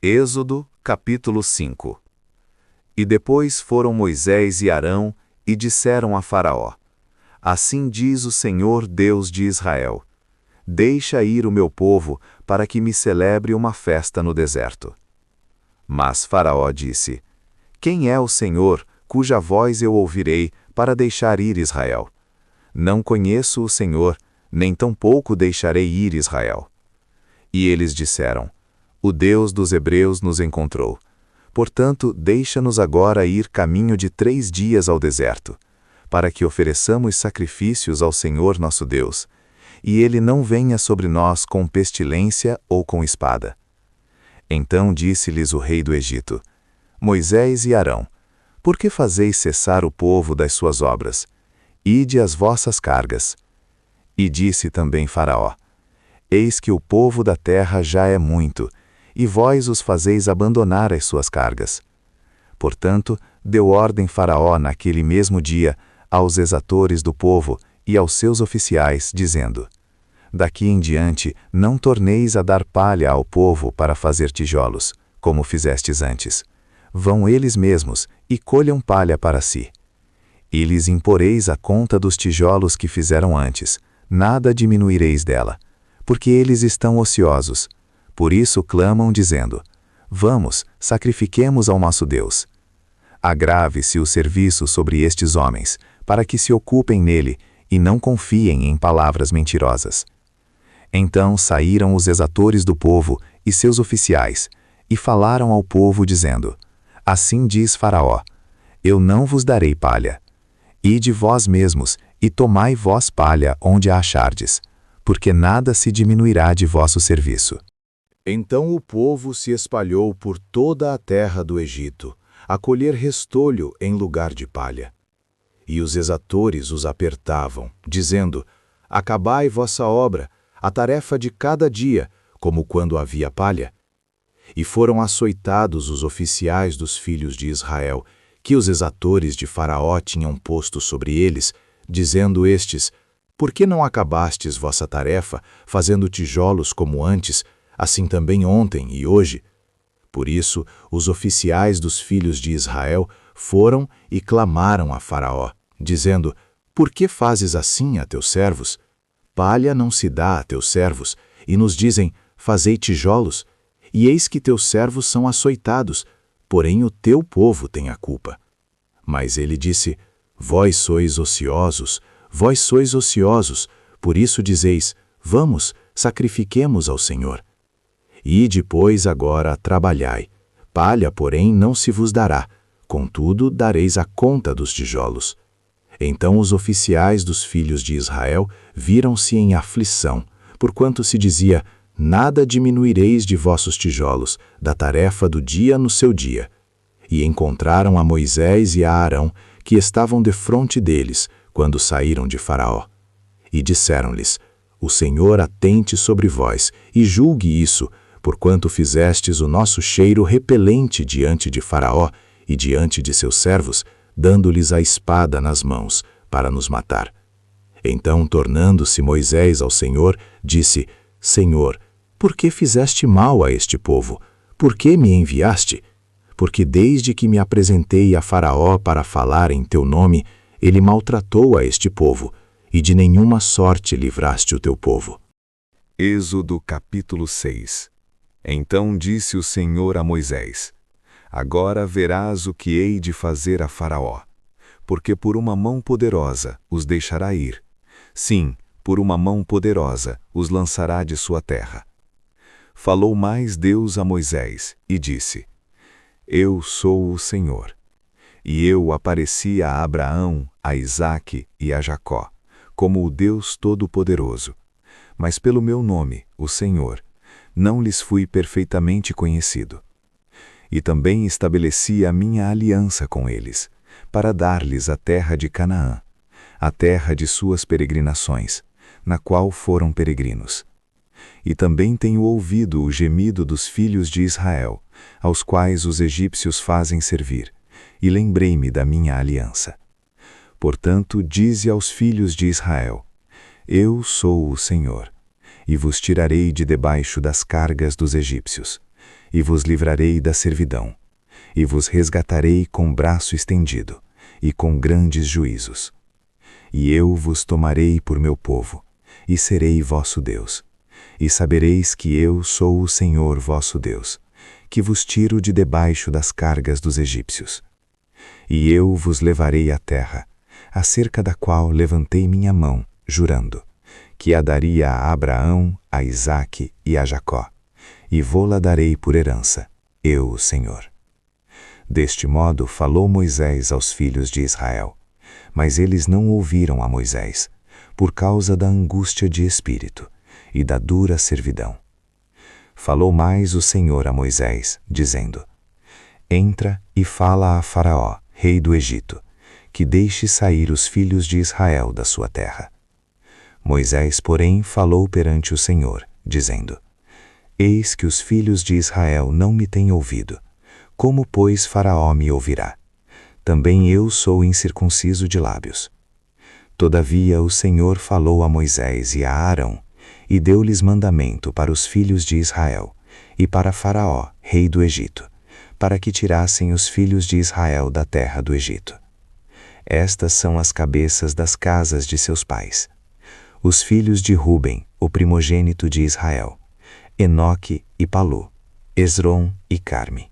Êxodo, capítulo 5. E depois foram Moisés e Arão, e disseram a Faraó: Assim diz o Senhor Deus de Israel: Deixa ir o meu povo, para que me celebre uma festa no deserto. Mas Faraó disse: Quem é o Senhor, cuja voz eu ouvirei, para deixar ir Israel? Não conheço o Senhor, nem tampouco deixarei ir Israel. E eles disseram: O Deus dos Hebreus nos encontrou. Portanto, deixa-nos agora ir caminho de 3 dias ao deserto, para que ofereçamos sacrifícios ao Senhor nosso Deus, e ele não venha sobre nós com pestilência ou com espada. Então disse-lhes o rei do Egito: Moisés e Arão, por que fazeis cessar o povo das suas obras? Ide às vossas cargas. E disse também Faraó: Eis que o povo da terra já é muito, e vós os fazeis abandonar as suas cargas. Portanto, deu ordem Faraó naquele mesmo dia aos exatores do povo e aos seus oficiais, dizendo: Daqui em diante não torneis a dar palha ao povo para fazer tijolos, como fizestes antes. Vão eles mesmos e colham palha para si. E lhes imporeis a conta dos tijolos que fizeram antes, nada diminuireis dela, porque eles estão ociosos. Por isso clamam, dizendo: Vamos, sacrifiquemos ao nosso Deus. Agrave-se o serviço sobre estes homens, para que se ocupem nele e não confiem em palavras mentirosas. Então saíram os exatores do povo e seus oficiais, e falaram ao povo, dizendo: Assim diz Faraó: Eu não vos darei palha. Ide vós mesmos, e tomai vós palha onde a achardes, porque nada se diminuirá de vosso serviço. Então o povo se espalhou por toda a terra do Egito, a colher restolho em lugar de palha. E os exatores os apertavam, dizendo: Acabai vossa obra, a tarefa de cada dia, como quando havia palha. E foram açoitados os oficiais dos filhos de Israel, que os exatores de Faraó tinham posto sobre eles, dizendo estes: Por que não acabastes vossa tarefa, fazendo tijolos como antes, assim também ontem e hoje? Por isso, os oficiais dos filhos de Israel foram e clamaram a Faraó, dizendo: Por que fazes assim a teus servos? Palha não se dá a teus servos, e nos dizem: Fazei tijolos, e eis que teus servos são açoitados, porém o teu povo tem a culpa. Mas ele disse: Vós sois ociosos, por isso dizeis: Vamos, sacrifiquemos ao Senhor. Ide, pois, agora trabalhai. Palha, porém, não se vos dará, contudo dareis a conta dos tijolos. Então os oficiais dos filhos de Israel viram-se em aflição, porquanto se dizia: Nada diminuireis de vossos tijolos, da tarefa do dia no seu dia. E encontraram a Moisés e a Arão, que estavam defronte deles, quando saíram de Faraó. E disseram-lhes: O Senhor atente sobre vós, e julgue isso, porquanto fizestes o nosso cheiro repelente diante de Faraó e diante de seus servos, dando-lhes a espada nas mãos, para nos matar. Então, tornando-se Moisés ao Senhor, disse: Senhor, por que fizeste mal a este povo? Por que me enviaste? Porque desde que me apresentei a Faraó para falar em teu nome, ele maltratou a este povo, e de nenhuma sorte livraste o teu povo. Êxodo capítulo 6. Então disse o Senhor a Moisés: Agora verás o que hei de fazer a Faraó, porque por uma mão poderosa os deixará ir. Sim, por uma mão poderosa os lançará de sua terra. Falou mais Deus a Moisés, e disse: Eu sou o Senhor. E eu apareci a Abraão, a Isaque e a Jacó, como o Deus Todo-Poderoso. Mas pelo meu nome, o Senhor, não lhes fui perfeitamente conhecido. E também estabeleci a minha aliança com eles, para dar-lhes a terra de Canaã, a terra de suas peregrinações, na qual foram peregrinos. E também tenho ouvido o gemido dos filhos de Israel, aos quais os egípcios fazem servir, e lembrei-me da minha aliança. Portanto, dize aos filhos de Israel: Eu sou o Senhor, e vos tirarei de debaixo das cargas dos egípcios, e vos livrarei da servidão, e vos resgatarei com braço estendido, e com grandes juízos. E eu vos tomarei por meu povo, e serei vosso Deus. E sabereis que eu sou o Senhor vosso Deus, que vos tiro de debaixo das cargas dos egípcios. E eu vos levarei à terra, acerca da qual levantei minha mão, jurando, que a daria a Abraão, a Isaque e a Jacó, e vô-la darei por herança, eu, o Senhor. Deste modo falou Moisés aos filhos de Israel, mas eles não ouviram a Moisés, por causa da angústia de espírito e da dura servidão. Falou mais o Senhor a Moisés, dizendo: Entra e fala a Faraó, rei do Egito, que deixe sair os filhos de Israel da sua terra. Moisés, porém, falou perante o Senhor, dizendo: Eis que os filhos de Israel não me têm ouvido. Como, pois, Faraó me ouvirá? Também eu sou incircunciso de lábios. Todavia o Senhor falou a Moisés e a Arão, e deu-lhes mandamento para os filhos de Israel, e para Faraó, rei do Egito, para que tirassem os filhos de Israel da terra do Egito. Estas são as cabeças das casas de seus pais. Os filhos de Ruben, o primogênito de Israel, Enoque e Palu, Esrom e Carme.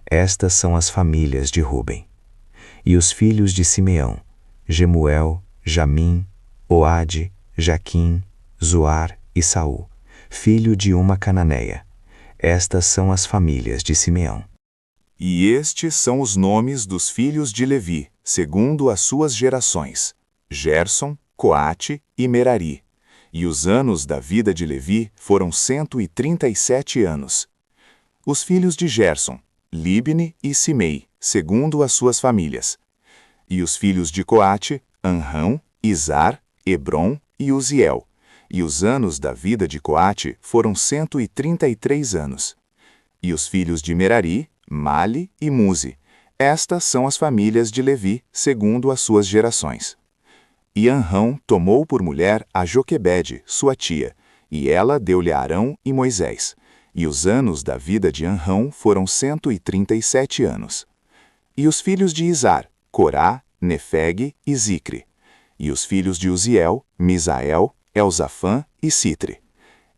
Estas são as famílias de Ruben. E os filhos de Simeão, Gemuel, Jamim, Oade, Jaquim, Zoar e Saul, filho de uma cananeia. Estas são as famílias de Simeão. E estes são os nomes dos filhos de Levi, segundo as suas gerações: Gerson, Coate e Merari. E os anos da vida de Levi foram 137 anos. Os filhos de Gerson, Libne e Simei, segundo as suas famílias. E os filhos de Coate, Anrão, Izar, Hebron e Uziel. E os anos da vida de Coate foram 133 anos. E os filhos de Merari, Mali e Muzi. Estas são as famílias de Levi, segundo as suas gerações. E Anrão tomou por mulher a Joquebede, sua tia, e ela deu-lhe a Arão e Moisés. E os anos da vida de Anrão foram 137 anos. E os filhos de Izar, Corá, Nefeg e Zicre. E os filhos de Uziel, Misael, Elzafã e Citre.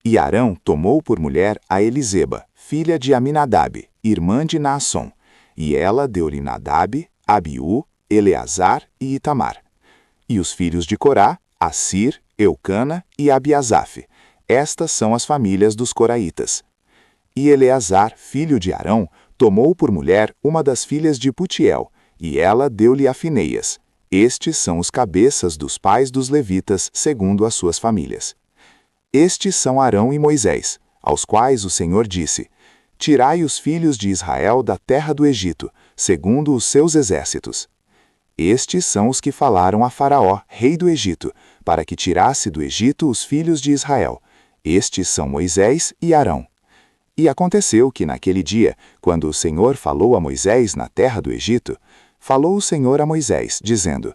E Arão tomou por mulher a Eliseba, filha de Aminadab, irmã de Naasson. E ela deu-lhe Nadab, Abiú, Eleazar e Itamar. E os filhos de Corá, Assir, Eucana e Abiasaf. Estas são as famílias dos coraitas. E Eleazar, filho de Arão, tomou por mulher uma das filhas de Putiel, e ela deu-lhe a Fineias. Estes são os cabeças dos pais dos levitas, segundo as suas famílias. Estes são Arão e Moisés, aos quais o Senhor disse: Tirai os filhos de Israel da terra do Egito, segundo os seus exércitos. Estes são os que falaram a Faraó, rei do Egito, para que tirasse do Egito os filhos de Israel. Estes são Moisés e Arão. E aconteceu que naquele dia, quando o Senhor falou a Moisés na terra do Egito, falou o Senhor a Moisés, dizendo: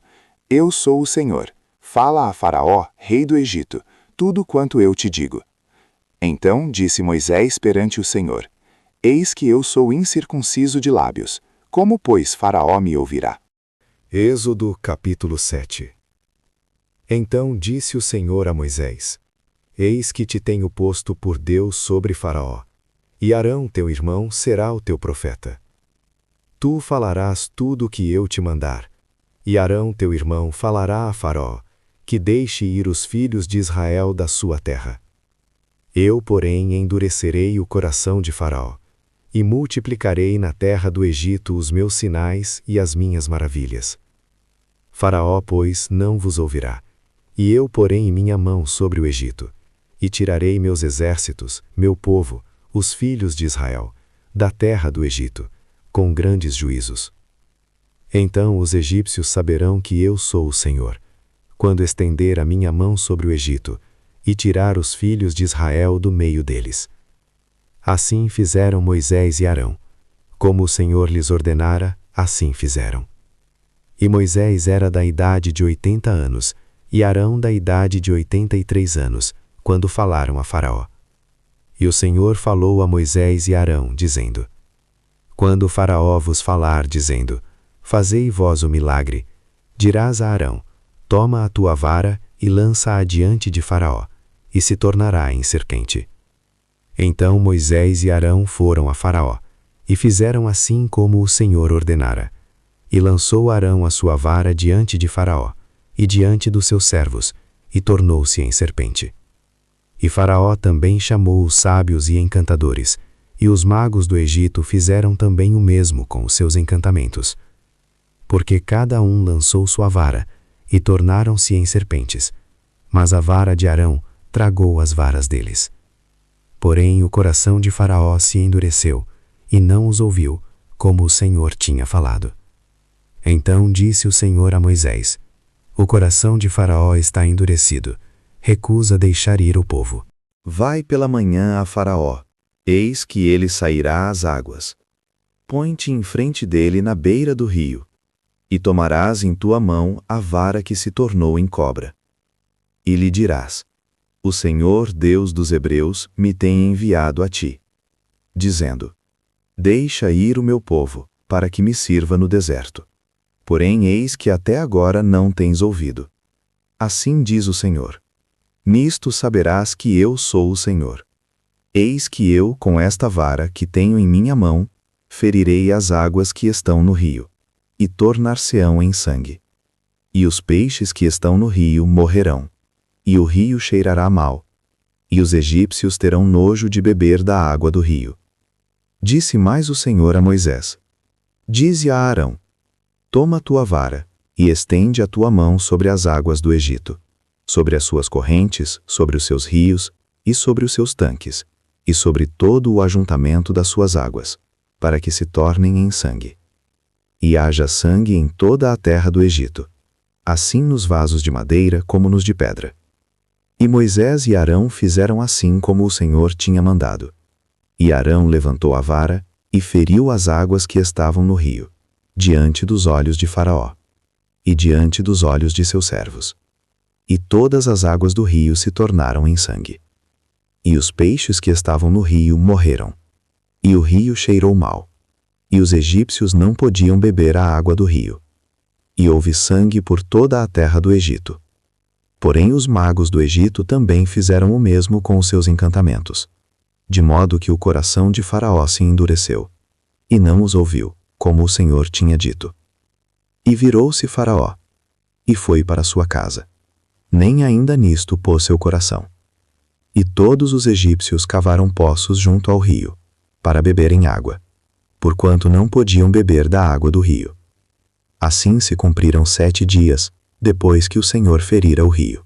Eu sou o Senhor. Fala a Faraó, rei do Egito, tudo quanto eu te digo. Então disse Moisés perante o Senhor: Eis que eu sou incircunciso de lábios. Como, pois, Faraó me ouvirá? Êxodo capítulo 7. Então disse o Senhor a Moisés: Eis que te tenho posto por Deus sobre Faraó, e Arão teu irmão será o teu profeta. Tu falarás tudo o que eu te mandar, e Arão teu irmão falará a Faraó, que deixe ir os filhos de Israel da sua terra. Eu, porém, endurecerei o coração de Faraó, e multiplicarei na terra do Egito os meus sinais e as minhas maravilhas. Faraó, pois, não vos ouvirá, e eu porei minha mão sobre o Egito, e tirarei meus exércitos, meu povo, os filhos de Israel, da terra do Egito, com grandes juízos. Então os egípcios saberão que eu sou o Senhor, quando estender a minha mão sobre o Egito, e tirar os filhos de Israel do meio deles. Assim fizeram Moisés e Arão. Como o Senhor lhes ordenara, assim fizeram. E Moisés era da idade de 80 anos, e Arão da idade de 83 anos, quando falaram a Faraó. E o Senhor falou a Moisés e Arão, dizendo: Quando o Faraó vos falar, dizendo: Fazei vós o milagre, dirás a Arão: Toma a tua vara e lança-a diante de Faraó, e se tornará em serpente. Então Moisés e Arão foram a Faraó, e fizeram assim como o Senhor ordenara. E lançou Arão a sua vara diante de Faraó, e diante dos seus servos, e tornou-se em serpente. E Faraó também chamou os sábios e encantadores, e os magos do Egito fizeram também o mesmo com os seus encantamentos. Porque cada um lançou sua vara, e tornaram-se em serpentes, mas a vara de Arão tragou as varas deles. Porém o coração de Faraó se endureceu, e não os ouviu, como o Senhor tinha falado. Então disse o Senhor a Moisés: O coração de Faraó está endurecido, recusa deixar ir o povo. Vai pela manhã a Faraó, eis que ele sairá às águas. Põe-te em frente dele na beira do rio, e tomarás em tua mão a vara que se tornou em cobra. E lhe dirás: O Senhor, Deus dos Hebreus, me tem enviado a ti, dizendo: Deixa ir o meu povo, para que me sirva no deserto. Porém eis que até agora não tens ouvido. Assim diz o Senhor: Nisto saberás que eu sou o Senhor. Eis que eu, com esta vara que tenho em minha mão, ferirei as águas que estão no rio, e tornar-se-ão em sangue. E os peixes que estão no rio morrerão, e o rio cheirará mal, e os egípcios terão nojo de beber da água do rio. Disse mais o Senhor a Moisés: Dize a Arão: Toma a tua vara, e estende a tua mão sobre as águas do Egito, sobre as suas correntes, sobre os seus rios, e sobre os seus tanques, e sobre todo o ajuntamento das suas águas, para que se tornem em sangue. E haja sangue em toda a terra do Egito, assim nos vasos de madeira como nos de pedra. E Moisés e Arão fizeram assim como o Senhor tinha mandado. E Arão levantou a vara, e feriu as águas que estavam no rio, diante dos olhos de Faraó, e diante dos olhos de seus servos. E todas as águas do rio se tornaram em sangue. E os peixes que estavam no rio morreram. E o rio cheirou mal. E os egípcios não podiam beber a água do rio. E houve sangue por toda a terra do Egito. Porém os magos do Egito também fizeram o mesmo com os seus encantamentos, de modo que o coração de Faraó se endureceu, e não os ouviu, como o Senhor tinha dito. E virou-se Faraó, e foi para sua casa. Nem ainda nisto pôs seu coração. E todos os egípcios cavaram poços junto ao rio, para beberem água, porquanto não podiam beber da água do rio. Assim se cumpriram 7 dias, depois que o Senhor ferira o rio.